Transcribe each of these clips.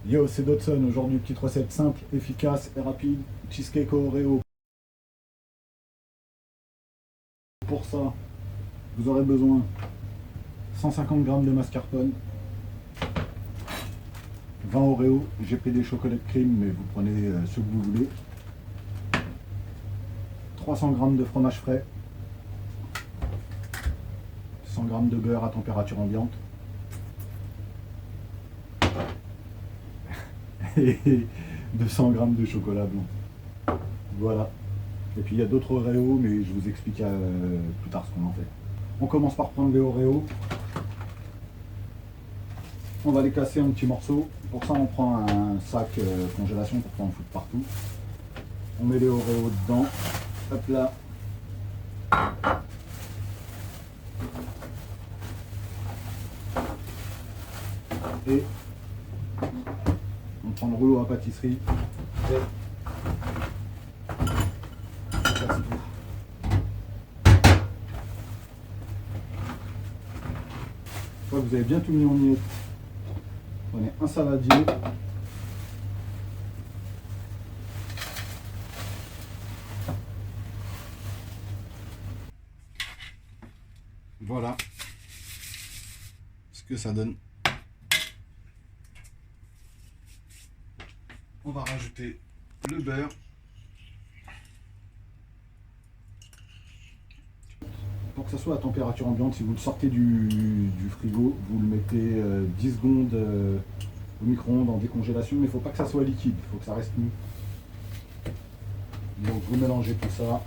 Yo, c'est Dodson. Aujourd'hui, petite recette simple, efficace et rapide. Cheesecake au Oreo. Pour ça, vous aurez besoin 150 g de mascarpone, 20 Oreo. J'ai pris des chocolats de crème, mais vous prenez ceux que vous voulez. 300 g de fromage frais, 100 g de beurre à température ambiante et 200 g de chocolat blanc. Voilà. Et puis il y a d'autres Oreos, mais je vous explique plus tard ce qu'on en fait. On commence par prendre les Oreos. On va les casser en petits morceaux. Pour ça, on prend un sac congélation pour pas en foutre partout. On met les Oreos dedans. Hop là. Et on prend le rouleau à pâtisserie. Et on casse tout. Une fois que vous avez bien tout mis en miettes, prenez un saladier. Voilà ce que ça donne. On va rajouter le beurre. Pour que ça soit à température ambiante, si vous le sortez du frigo, vous le mettez 10 secondes au micro-ondes en décongélation, mais il ne faut pas que ça soit liquide, il faut que ça reste mou. Donc vous mélangez tout ça.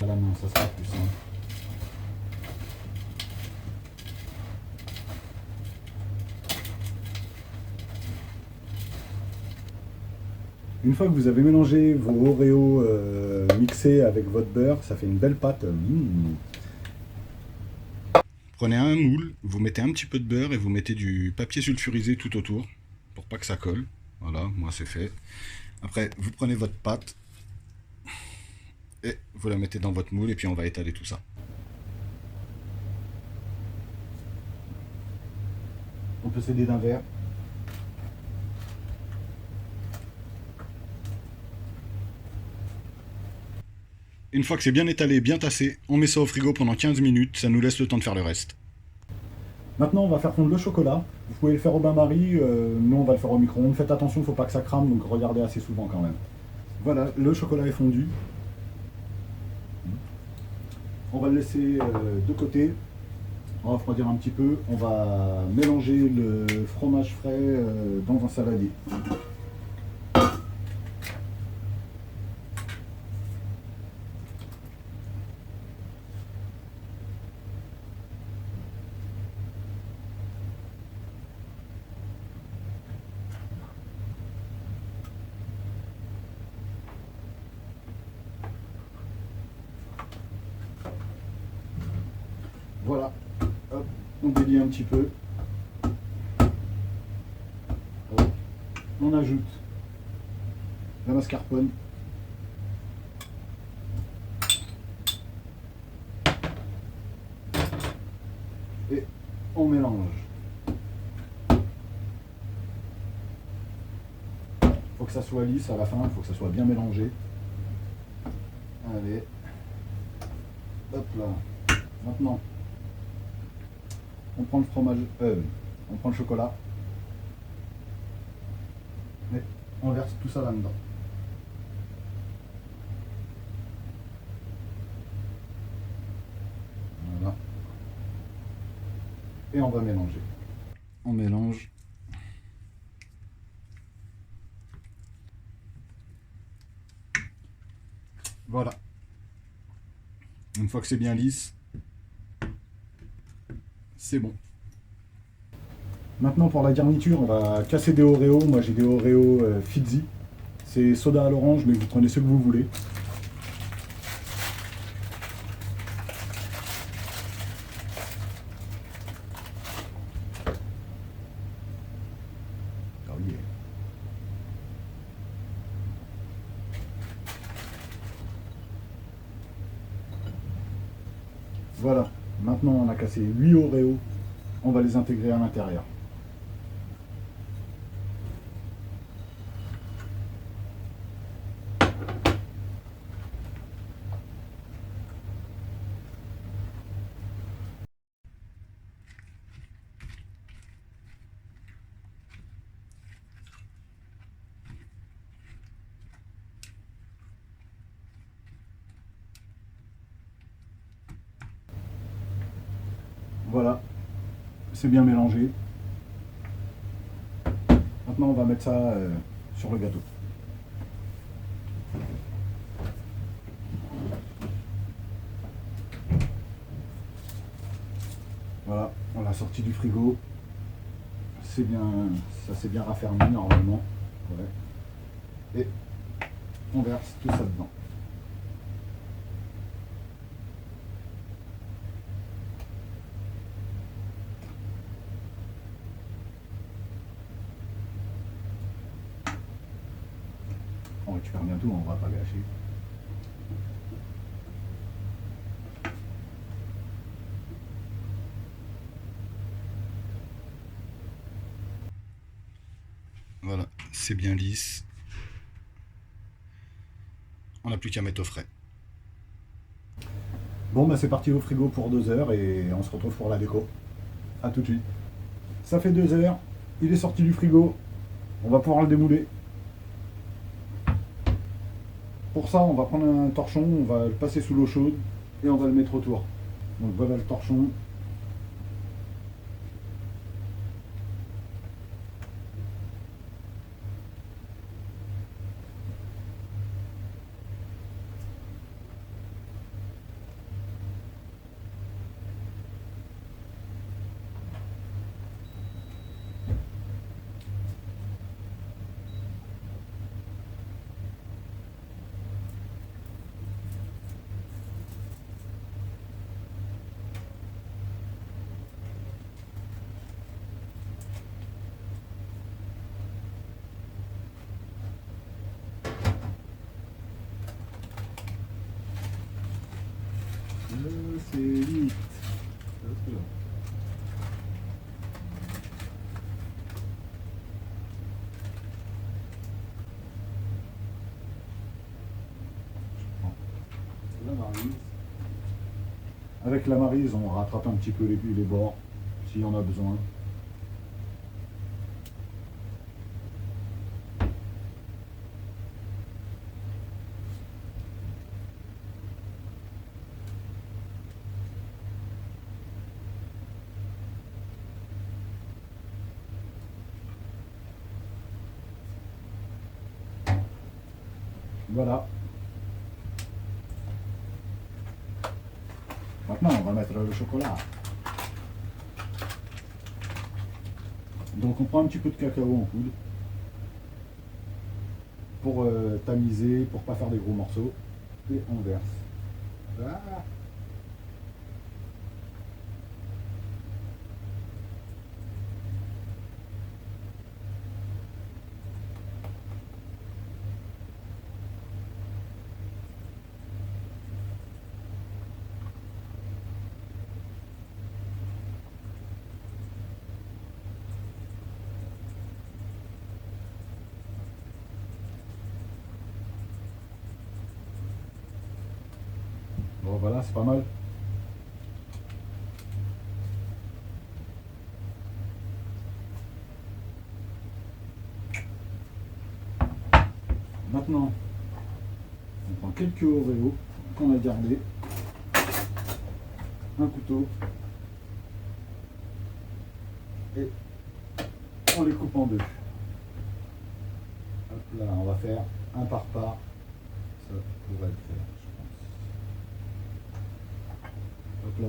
À la main, ça sera plus simple. Une fois que vous avez mélangé vos Oreos mixés avec votre beurre, ça fait une belle pâte. Prenez un moule, vous mettez un petit peu de beurre et vous mettez du papier sulfurisé tout autour pour pas que ça colle. Voilà, moi c'est fait. Après, vous prenez votre pâte et vous la mettez dans votre moule et puis on va étaler tout ça. On peut s'aider d'un verre. Une fois que c'est bien étalé, bien tassé, on met ça au frigo pendant 15 minutes, ça nous laisse le temps de faire le reste. Maintenant, on va faire fondre le chocolat. Vous pouvez le faire au bain-marie, nous on va le faire au micro-ondes. Faites attention, il ne faut pas que ça crame, donc regardez assez souvent quand même. Voilà, le chocolat est fondu. On va le laisser de côté. On va refroidir un petit peu. On va mélanger le fromage frais dans un saladier. Voilà, hop, on délie un petit peu. Hop. On ajoute la mascarpone. Et on mélange. Faut que ça soit lisse à la fin, il faut que ça soit bien mélangé. Allez, hop là. Maintenant, on prend le fromage, on prend le chocolat, et on verse tout ça là-dedans. Voilà. Et on va mélanger. On mélange. Voilà. Une fois que c'est bien lisse, c'est bon. Maintenant pour la garniture, on va casser des Oreos. Moi j'ai des Oreos Fizzy. C'est soda à l'orange, mais vous prenez ce que vous voulez. Oh yeah. Voilà. Maintenant, on a cassé 8 Oreos. On va les intégrer à l'intérieur. Voilà. C'est bien mélangé. Maintenant, on va mettre ça sur le gâteau. Voilà, on l'a sorti du frigo. C'est bien, ça s'est bien raffermi normalement. Ouais. Et on verse tout ça dedans. On récupère bien tout, on va pas gâcher. Voilà, c'est bien lisse. On n'a plus qu'à mettre au frais. Bon, bah c'est parti au frigo pour 2 heures et on se retrouve pour la déco. A tout de suite. Ça fait 2 heures, il est sorti du frigo. On va pouvoir le démouler. Pour ça, on va prendre un torchon, on va le passer sous l'eau chaude et on va le mettre autour. Donc voilà le torchon. C'est limite. Avec la maryse, on rattrape un petit peu les bords, s'il y en a besoin. Voilà. Maintenant, on va mettre le chocolat. Donc on prend un petit peu de cacao en poudre pour tamiser, pour pas faire des gros morceaux. Et on verse. Ah. Bon voilà, c'est pas mal. Maintenant, on prend quelques Oreos qu'on a gardés, un couteau, et on les coupe en deux. Hop là, on va faire un par part. Ça pourrait le faire, je pense. Hop là.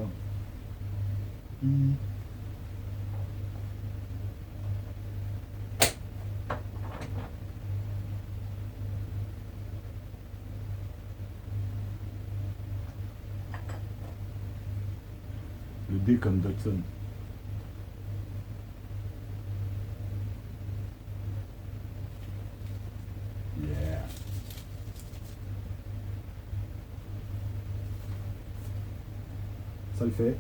Le D comme Dodson. Yeah. ça le fait.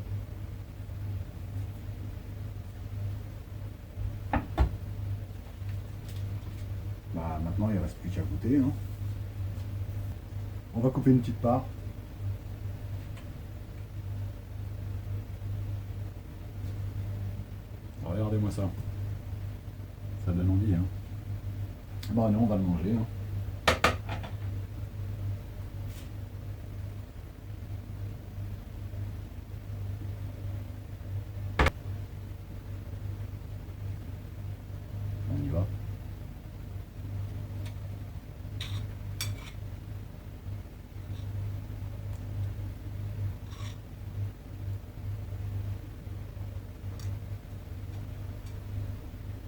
Bah, maintenant, il ne reste plus qu'à goûter. Hein. On va couper une petite part. Regardez-moi ça. Ça donne envie. Hein. Bon, non, on va le manger. Hein. On y va.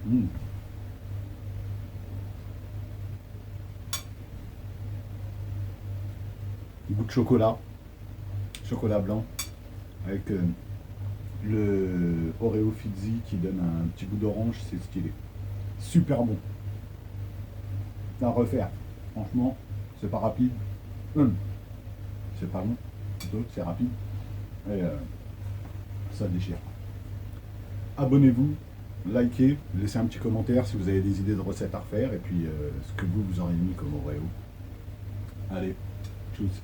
Mmh. Goût de chocolat blanc, avec le Oreo Fizzy qui donne un petit goût d'orange, c'est stylé. Super bon. À refaire. Franchement, c'est pas rapide. C'est pas long, plutôt, c'est rapide. Et ça déchire. Abonnez-vous, likez, laissez un petit commentaire si vous avez des idées de recettes à refaire et puis ce que vous auriez mis comme Oreo. Allez, tchuss.